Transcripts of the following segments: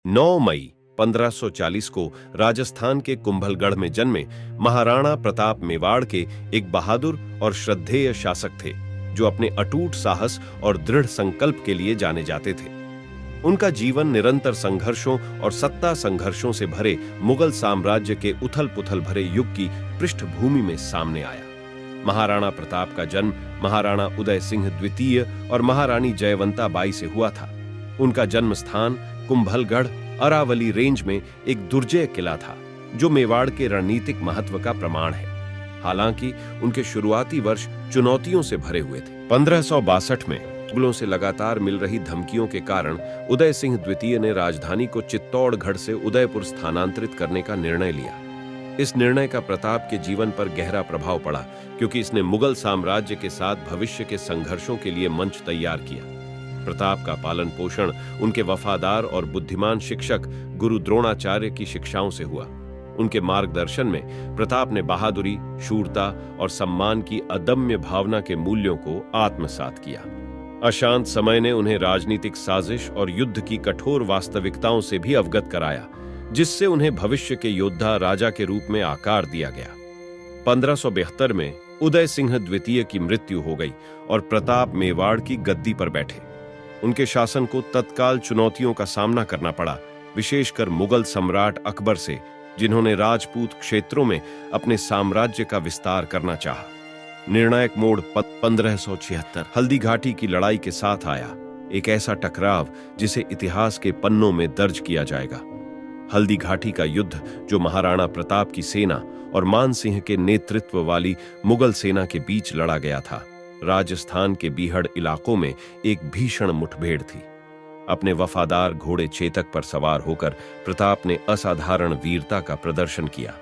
9 मई 1540 को राजस्थान के कुंभलगढ़ में जन्मे महाराणा प्रताप मेवाड़ के एक बहादुर और श्रद्धेय शासक थे, जो अपने अटूट साहस और दृढ़ संकल्प के लिए जाने जाते थे। उनका जीवन निरंतर संघर्षों और सत्ता संघर्षों से भरे मुगल साम्राज्य के उथल-पुथल भरे युग की पृष्ठभूमि में सामने आया। महाराणा प्रताप का जन्म महाराणा उदय सिंह द्वितीय और महारानी जयवंता बाई से हुआ था। उनका जन्म स्थान कुंभलगढ़ अरावली रेंज में एक दुर्जय किला था, जो मेवाड़ के रणनीतिक महत्व का प्रमाण है। हालांकि उनके शुरुआती वर्ष चुनौतियों से भरे हुए थे। 1562 में मुगलों से लगातार मिल रही धमकियों के कारण उदय सिंह द्वितीय ने राजधानी को चित्तौड़गढ़ से उदयपुर स्थानांतरित करने का निर्णय लिया। इस निर्णय का प्रताप के जीवन पर गहरा प्रभाव पड़ा, क्योंकि इसने मुगल साम्राज्य के साथ भविष्य के संघर्षों के लिए मंच तैयार किया। प्रताप का पालन पोषण उनके वफादार और बुद्धिमान शिक्षक गुरु द्रोणाचार्य की शिक्षाओं से हुआ। उनके मार्गदर्शन में प्रताप ने बहादुरी, शूरता और सम्मान की अदम्य भावना के मूल्यों को आत्मसात किया। अशांत समय ने उन्हें राजनीतिक साजिश और युद्ध की कठोर वास्तविकताओं से भी अवगत कराया, जिससे उन्हें भविष्य के योद्धा राजा के रूप में आकार दिया गया। 1572 में उदय सिंह द्वितीय की मृत्यु हो गई और प्रताप मेवाड़ की गद्दी पर बैठे। उनके शासन को तत्काल चुनौतियों का सामना करना पड़ा, विशेषकर मुगल सम्राट अकबर से, जिन्होंने राजपूत क्षेत्रों में अपने साम्राज्य का विस्तार करना चाहा। निर्णायक मोड़ 1576 हल्दी घाटी की लड़ाई के साथ आया, एक ऐसा टकराव जिसे इतिहास के पन्नों में दर्ज किया जाएगा। हल्दी घाटी का युद्ध, जो महाराणा प्रताप की सेना और मान सिंह के नेतृत्व वाली मुगल सेना के बीच लड़ा गया था, राजस्थान के बीहड़ इलाकों में एक भीषण मुठभेड़ थी। अपने वफादार घोड़े चेतक पर सवार होकर प्रताप ने असाधारण वीरता का प्रदर्शन किया।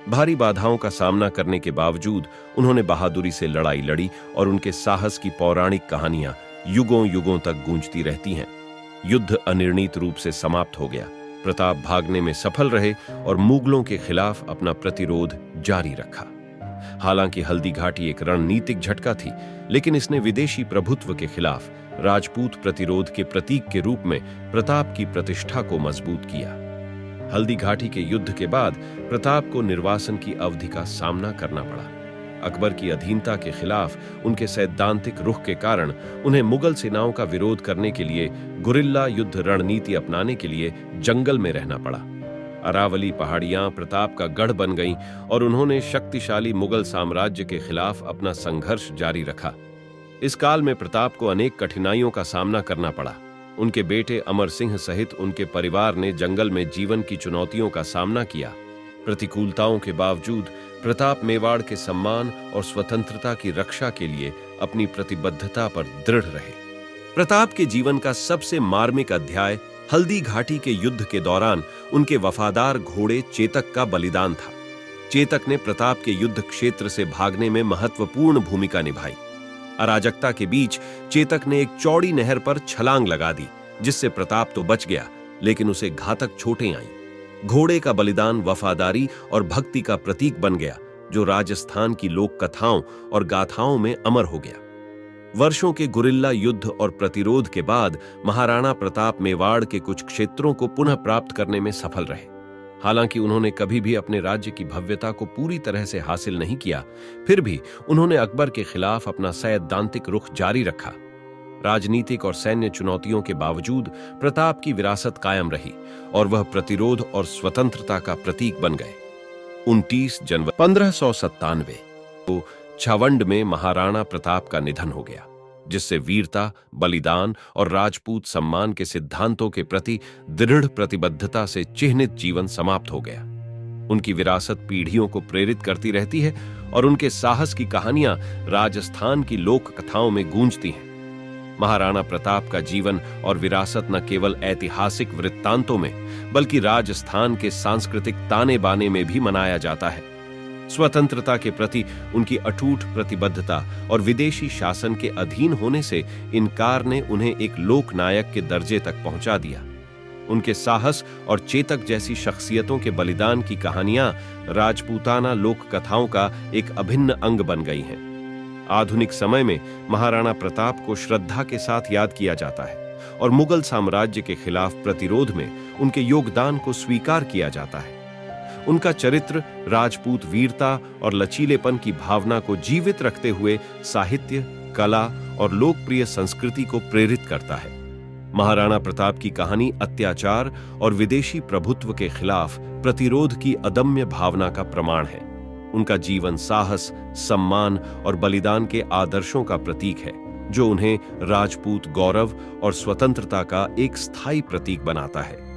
भारी बाधाओं का सामना करने के बावजूद उन्होंने बहादुरी से लड़ाई लड़ी और उनके साहस की पौराणिक कहानियां युगों युगों तक गूंजती रहती हैं। युद्ध अनिर्णीत रूप से समाप्त हो गया। प्रताप भागने में सफल रहे और मुगलों के खिलाफ अपना प्रतिरोध जारी रखा। हालांकि हल्दी घाटी एक रणनीतिक झटका थी, लेकिन इसने विदेशी प्रभुत्व के खिलाफ राजपूत प्रतिरोध के प्रतीक के रूप में प्रताप की प्रतिष्ठा को मजबूत किया। हल्दी घाटी के युद्ध के बाद प्रताप को निर्वासन की अवधि का सामना करना पड़ा। अकबर की अधीनता के खिलाफ उनके सैद्धांतिक रुख के कारण उन्हें मुगल सेनाओं का विरोध करने के लिए गुरिल्ला युद्ध रणनीति अपनाने के लिए जंगल में रहना पड़ा। अरावली पहाड़ियां प्रताप का गढ़ बन गईं और उन्होंने शक्तिशाली मुगल साम्राज्य के खिलाफ अपना संघर्ष जारी रखा। इस काल में प्रताप को अनेक कठिनाइयों का सामना करना पड़ा। उनके बेटे अमर सिंह सहित उनके परिवार ने जंगल में जीवन की चुनौतियों का सामना किया। प्रतिकूलताओं के बावजूद प्रताप मेवाड़ के सम्मान और स्वतंत्रता की रक्षा के लिए अपनी प्रतिबद्धता पर दृढ़ रहे। प्रताप के जीवन का सबसे मार्मिक अध्याय हल्दी घाटी के युद्ध के दौरान उनके वफादार घोड़े चेतक का बलिदान था। चेतक ने प्रताप के युद्ध क्षेत्र से भागने में महत्वपूर्ण भूमिका निभाई। अराजकता के बीच चेतक ने एक चौड़ी नहर पर छलांग लगा दी, जिससे प्रताप तो बच गया, लेकिन उसे घातक चोटें आईं। घोड़े का बलिदान वफादारी और भक्ति का प्रतीक बन गया, जो राजस्थान की लोक कथाओं और गाथाओं में अमर हो गया। वर्षों के गुरिल्ला युद्ध और प्रतिरोध के बाद महाराणा प्रताप मेवाड़ के कुछ क्षेत्रों को पुनः प्राप्त करने में सफल रहे। हालांकि उन्होंने कभी भी अपने राज्य की भव्यता को पूरी तरह से हासिल नहीं किया, फिर भी उन्होंने अकबर के खिलाफ अपना सैद्धांतिक रुख जारी रखा। राजनीतिक और सैन्य चुनौतियों के बावजूद प्रताप की विरासत कायम रही और वह प्रतिरोध और स्वतंत्रता का प्रतीक बन गए। 29 जनवरी 1597 को छावंड में महाराणा प्रताप का निधन हो गया, जिससे वीरता, बलिदान और राजपूत सम्मान के सिद्धांतों के प्रति दृढ़ प्रतिबद्धता से चिह्नित जीवन समाप्त हो गया। उनकी विरासत पीढ़ियों को प्रेरित करती रहती है और उनके साहस की कहानियां राजस्थान की लोक कथाओं में गूंजती हैं। महाराणा प्रताप का जीवन और विरासत न केवल ऐतिहासिक वृत्तांतों में, बल्कि राजस्थान के सांस्कृतिक ताने बाने में भी मनाया जाता है। स्वतंत्रता के प्रति उनकी अटूट प्रतिबद्धता और विदेशी शासन के अधीन होने से इनकार ने उन्हें एक लोकनायक के दर्जे तक पहुंचा दिया। उनके साहस और चेतक जैसी शख्सियतों के बलिदान की कहानियां राजपूताना लोक कथाओं का एक अभिन्न अंग बन गई हैं। आधुनिक समय में महाराणा प्रताप को श्रद्धा के साथ याद किया जाता है और मुगल साम्राज्य के खिलाफ प्रतिरोध में उनके योगदान को स्वीकार किया जाता है। उनका चरित्र राजपूत वीरता और लचीलेपन की भावना को जीवित रखते हुए साहित्य, कला और लोकप्रिय संस्कृति को प्रेरित करता है। महाराणा प्रताप की कहानी अत्याचार और विदेशी प्रभुत्व के खिलाफ प्रतिरोध की अदम्य भावना का प्रमाण है। उनका जीवन साहस, सम्मान और बलिदान के आदर्शों का प्रतीक है, जो उन्हें राजपूत गौरव और स्वतंत्रता का एक स्थायी प्रतीक बनाता है।